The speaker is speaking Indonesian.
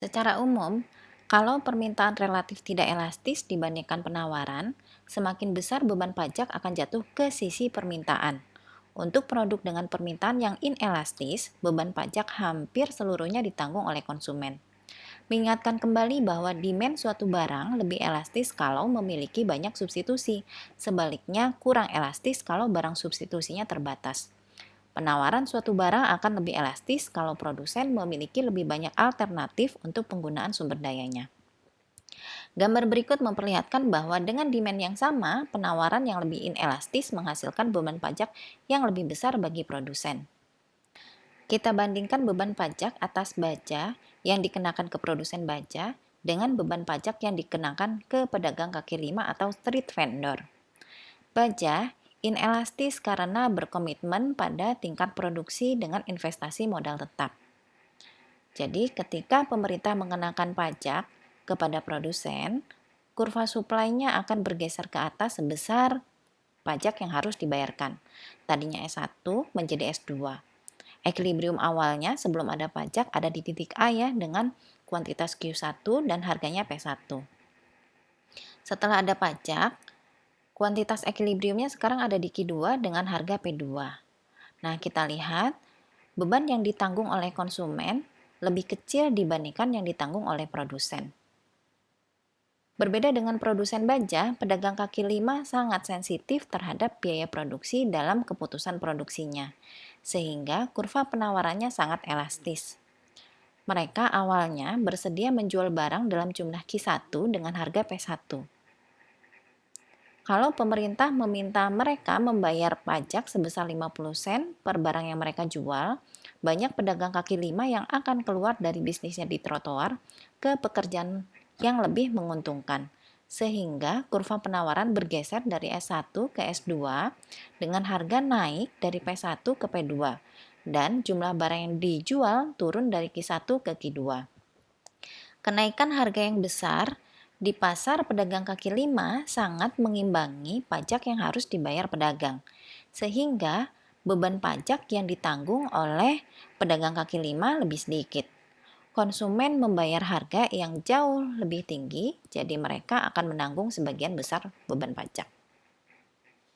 Secara umum, kalau permintaan relatif tidak elastis dibandingkan penawaran, semakin besar beban pajak akan jatuh ke sisi permintaan. Untuk produk dengan permintaan yang inelastis, beban pajak hampir seluruhnya ditanggung oleh konsumen. Mengingatkan kembali bahwa demand suatu barang lebih elastis kalau memiliki banyak substitusi, sebaliknya kurang elastis kalau barang substitusinya terbatas. Penawaran suatu barang akan lebih elastis kalau produsen memiliki lebih banyak alternatif untuk penggunaan sumber dayanya. Gambar berikut memperlihatkan bahwa dengan demand yang sama, penawaran yang lebih inelastis menghasilkan beban pajak yang lebih besar bagi produsen. Kita bandingkan beban pajak atas baja yang dikenakan ke produsen baja dengan beban pajak yang dikenakan ke pedagang kaki lima atau street vendor. Baja inelastis karena berkomitmen pada tingkat produksi dengan investasi modal tetap. Jadi, ketika pemerintah mengenakan pajak kepada produsen, kurva supply-nya akan bergeser ke atas sebesar pajak yang harus dibayarkan. Tadinya S1 menjadi S2. Equilibrium awalnya sebelum ada pajak ada di titik A ya, dengan kuantitas Q1 dan harganya P1. Setelah ada pajak, kuantitas equilibriumnya sekarang ada di Q2 dengan harga P2. Nah, kita lihat beban yang ditanggung oleh konsumen lebih kecil dibandingkan yang ditanggung oleh produsen. Berbeda dengan produsen baja, pedagang kaki lima sangat sensitif terhadap biaya produksi dalam keputusan produksinya, sehingga kurva penawarannya sangat elastis. Mereka awalnya bersedia menjual barang dalam jumlah Q1 dengan harga P1. Kalau pemerintah meminta mereka membayar pajak sebesar 50 sen per barang yang mereka jual, banyak pedagang kaki lima yang akan keluar dari bisnisnya di trotoar ke pekerjaan yang lebih menguntungkan. Sehingga kurva penawaran bergeser dari S1 ke S2 dengan harga naik dari P1 ke P2 dan jumlah barang yang dijual turun dari Q1 ke Q2. Kenaikan harga yang besar di pasar pedagang kaki lima sangat mengimbangi pajak yang harus dibayar pedagang, sehingga beban pajak yang ditanggung oleh pedagang kaki lima lebih sedikit. Konsumen membayar harga yang jauh lebih tinggi, jadi mereka akan menanggung sebagian besar beban pajak.